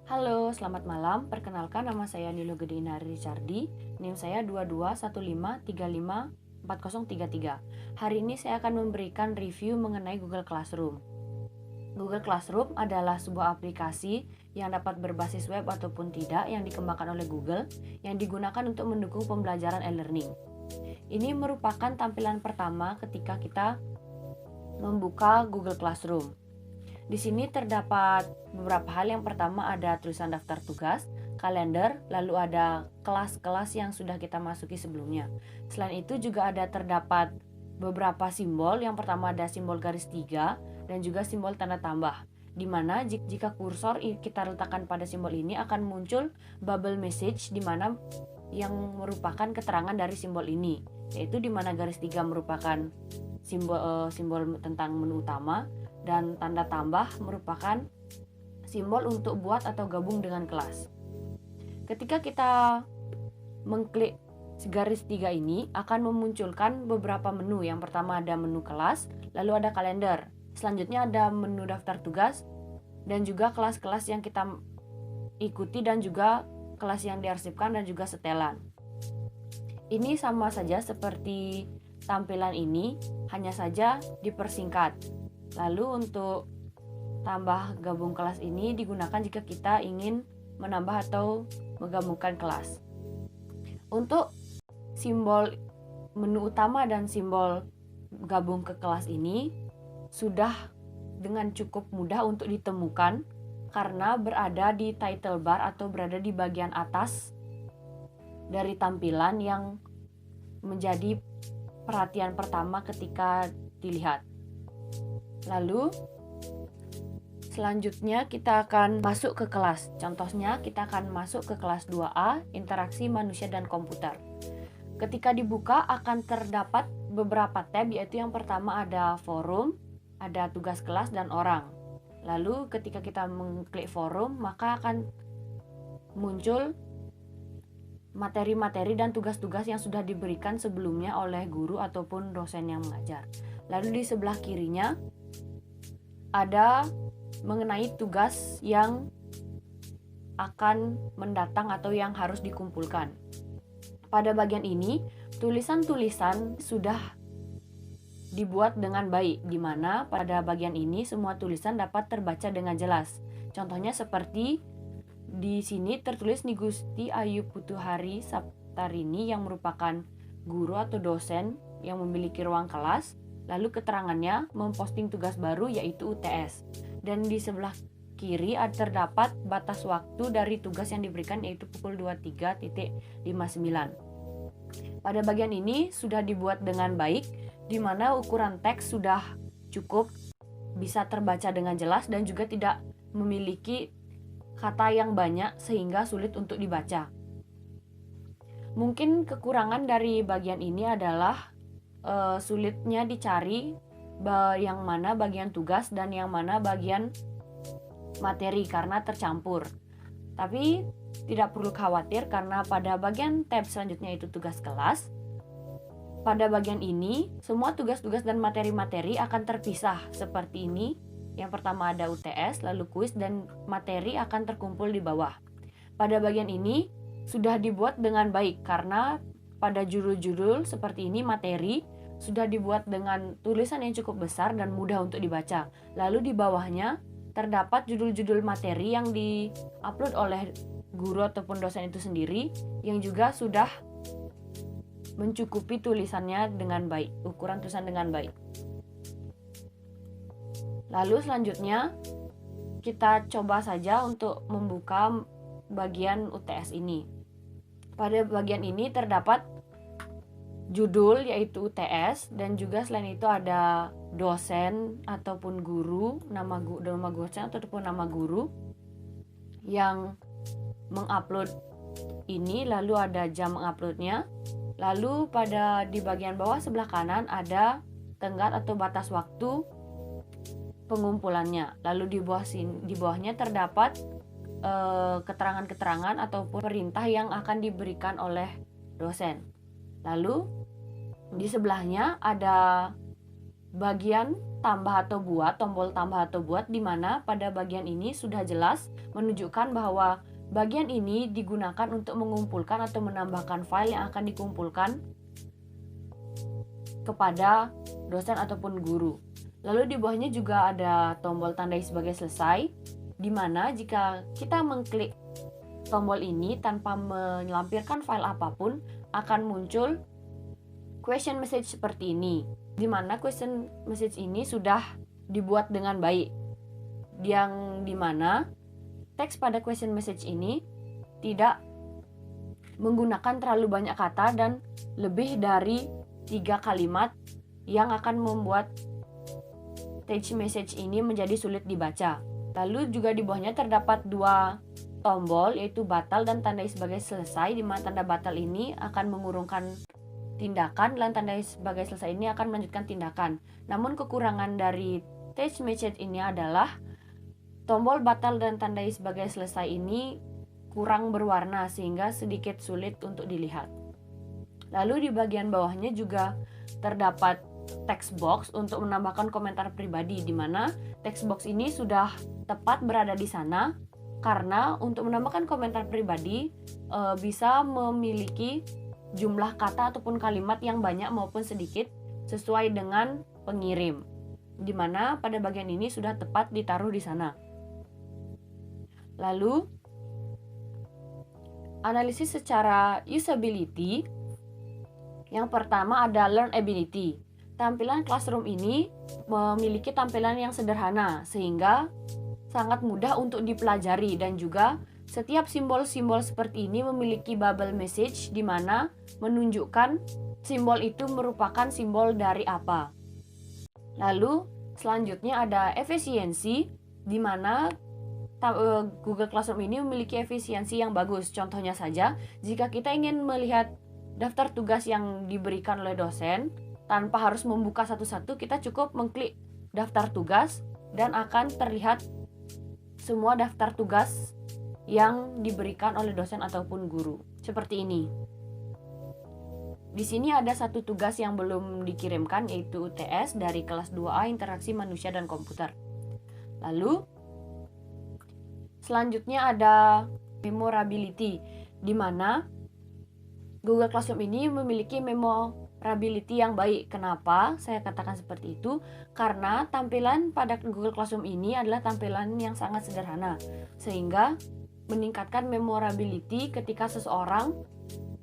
Halo, selamat malam. Perkenalkan, nama saya Nilo Gede Inari Ricardi. NIM saya 2215354033. Hari ini saya akan memberikan review mengenai Google Classroom. Google Classroom adalah sebuah aplikasi yang dapat berbasis web ataupun tidak yang dikembangkan oleh Google yang digunakan untuk mendukung pembelajaran e-learning. Ini merupakan tampilan pertama ketika kita membuka Google Classroom. Di sini terdapat beberapa hal. Yang pertama ada tulisan daftar tugas, kalender, lalu ada kelas-kelas yang sudah kita masuki sebelumnya. Selain itu juga terdapat beberapa simbol. Yang pertama ada simbol garis 3 dan juga simbol tanda tambah. Di mana jika kursor kita letakkan pada simbol ini akan muncul bubble message di mana yang merupakan keterangan dari simbol ini, yaitu di mana garis 3 merupakan simbol tentang menu utama dan tanda tambah merupakan simbol untuk buat atau gabung dengan kelas. Ketika kita mengklik garis 3 ini akan memunculkan beberapa menu. Yang pertama ada menu kelas, lalu ada kalender. Selanjutnya ada menu daftar tugas dan juga kelas-kelas yang kita ikuti dan juga kelas yang diarsipkan dan juga setelan. Ini sama saja seperti tampilan ini, hanya saja dipersingkat. Lalu untuk tambah gabung kelas ini digunakan jika kita ingin menambah atau menggabungkan kelas. Untuk simbol menu utama dan simbol gabung ke kelas ini sudah dengan cukup mudah untuk ditemukan karena berada di title bar atau berada di bagian atas dari tampilan yang menjadi perhatian pertama ketika dilihat. Lalu selanjutnya kita akan masuk ke kelas. Contohnya kita akan masuk ke kelas 2A, interaksi manusia dan komputer. Ketika dibuka akan terdapat beberapa tab, yaitu yang pertama ada forum, ada tugas kelas dan orang. Lalu ketika kita mengklik forum maka akan muncul materi-materi dan tugas-tugas yang sudah diberikan sebelumnya oleh guru ataupun dosen yang mengajar. Lalu di sebelah kirinya ada mengenai tugas yang akan mendatang atau yang harus dikumpulkan. Pada bagian ini, tulisan-tulisan sudah dibuat dengan baik, di mana pada bagian ini semua tulisan dapat terbaca dengan jelas. Contohnya seperti di sini tertulis Nigusti Ayu Putuhari Saptarini yang merupakan guru atau dosen yang memiliki ruang kelas. Lalu keterangannya memposting tugas baru yaitu UTS. Dan di sebelah kiri terdapat batas waktu dari tugas yang diberikan yaitu pukul 23.59. Pada bagian ini sudah dibuat dengan baik, di mana ukuran teks sudah cukup bisa terbaca dengan jelas dan juga tidak memiliki kata yang banyak sehingga sulit untuk dibaca. Mungkin kekurangan dari bagian ini adalah sulitnya dicari yang mana bagian tugas dan yang mana bagian materi karena tercampur. Tapi tidak perlu khawatir karena pada bagian tab selanjutnya itu tugas kelas. Pada bagian ini semua tugas-tugas dan materi-materi akan terpisah seperti ini. Yang pertama ada UTS, lalu kuis dan materi akan terkumpul di bawah. Pada bagian ini sudah dibuat dengan baik karena pada judul-judul seperti ini materi sudah dibuat dengan tulisan yang cukup besar dan mudah untuk dibaca. Lalu di bawahnya terdapat judul-judul materi yang di-upload oleh guru ataupun dosen itu sendiri yang juga sudah mencukupi tulisannya dengan baik, ukuran tulisan dengan baik. Lalu selanjutnya kita coba saja untuk membuka bagian UTS ini. Pada bagian ini terdapat judul yaitu UTS dan juga selain itu ada dosen ataupun guru, nama dosen ataupun nama guru yang mengupload ini, lalu ada jam menguploadnya. Lalu di bagian bawah sebelah kanan ada tenggat atau batas waktu pengumpulannya. Lalu di bawahnya terdapat keterangan-keterangan ataupun perintah yang akan diberikan oleh dosen. Lalu di sebelahnya ada bagian tambah atau buat, tombol tambah atau buat, di mana pada bagian ini sudah jelas menunjukkan bahwa bagian ini digunakan untuk mengumpulkan atau menambahkan file yang akan dikumpulkan kepada dosen ataupun guru. Lalu di bawahnya juga ada tombol tandai sebagai selesai, di mana jika kita mengklik tombol ini tanpa melampirkan file apapun, akan muncul question message seperti ini, di mana question message ini sudah dibuat dengan baik, yang dimana teks pada question message ini tidak menggunakan terlalu banyak kata dan lebih dari 3 kalimat yang akan membuat text message ini menjadi sulit dibaca. Lalu juga di bawahnya terdapat 2 tombol, yaitu batal dan tandai sebagai selesai, di mana tanda batal ini akan mengurungkan tindakan dan tanda sebagai selesai ini akan melanjutkan tindakan. Namun kekurangan dari text message ini adalah tombol batal dan tandai sebagai selesai ini kurang berwarna sehingga sedikit sulit untuk dilihat. Lalu di bagian bawahnya juga terdapat text box untuk menambahkan komentar pribadi, di mana text box ini sudah tepat berada di sana karena untuk menambahkan komentar pribadi bisa memiliki jumlah kata ataupun kalimat yang banyak maupun sedikit sesuai dengan pengirim, di mana pada bagian ini sudah tepat ditaruh di sana. Lalu analisis secara usability. Yang pertama ada learnability. Tampilan Classroom ini memiliki tampilan yang sederhana sehingga sangat mudah untuk dipelajari, dan juga setiap simbol-simbol seperti ini memiliki bubble message, di mana menunjukkan simbol itu merupakan simbol dari apa. Lalu selanjutnya ada efisiensi, di mana Google Classroom ini memiliki efisiensi yang bagus. Contohnya saja, jika kita ingin melihat daftar tugas yang diberikan oleh dosen tanpa harus membuka satu-satu, kita cukup mengklik daftar tugas dan akan terlihat semua daftar tugas yang diberikan oleh dosen ataupun guru. Seperti ini. Di sini ada satu tugas yang belum dikirimkan, yaitu UTS dari kelas 2A Interaksi Manusia dan Komputer. Lalu selanjutnya ada memorability, di mana Google Classroom ini memiliki memorability yang baik. Kenapa saya katakan seperti itu? Karena tampilan pada Google Classroom ini adalah tampilan yang sangat sederhana, sehingga meningkatkan memorability ketika seseorang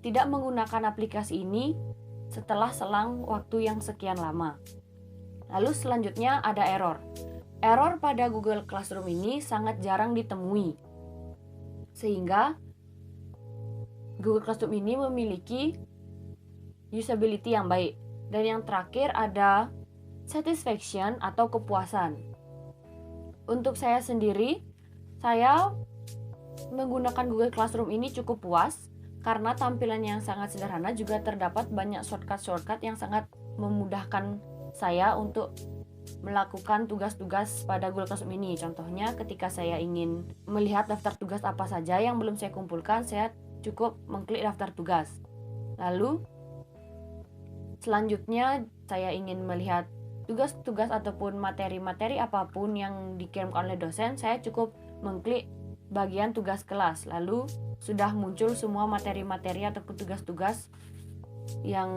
tidak menggunakan aplikasi ini setelah selang waktu yang sekian lama. Lalu selanjutnya ada error. Error pada Google Classroom ini sangat jarang ditemui, sehingga Google Classroom ini memiliki usability yang baik. Dan yang terakhir ada satisfaction atau kepuasan. Untuk saya sendiri, saya menggunakan Google Classroom ini cukup puas karena tampilan yang sangat sederhana, juga terdapat banyak shortcut yang sangat memudahkan saya untuk melakukan tugas-tugas pada Google Classroom ini. Contohnya ketika saya ingin melihat daftar tugas apa saja yang belum saya kumpulkan, saya cukup mengklik daftar tugas. Lalu selanjutnya saya ingin melihat tugas-tugas ataupun materi-materi apapun yang dikirimkan oleh dosen, saya cukup mengklik bagian tugas kelas. Lalu sudah muncul semua materi-materi ataupun tugas-tugas yang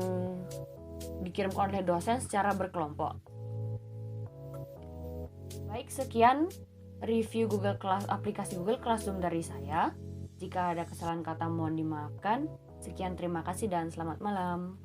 dikirimkan oleh dosen secara berkelompok. Baik, sekian review aplikasi Google Classroom dari saya. Jika ada kesalahan kata mohon dimaafkan. Sekian, terima kasih dan selamat malam.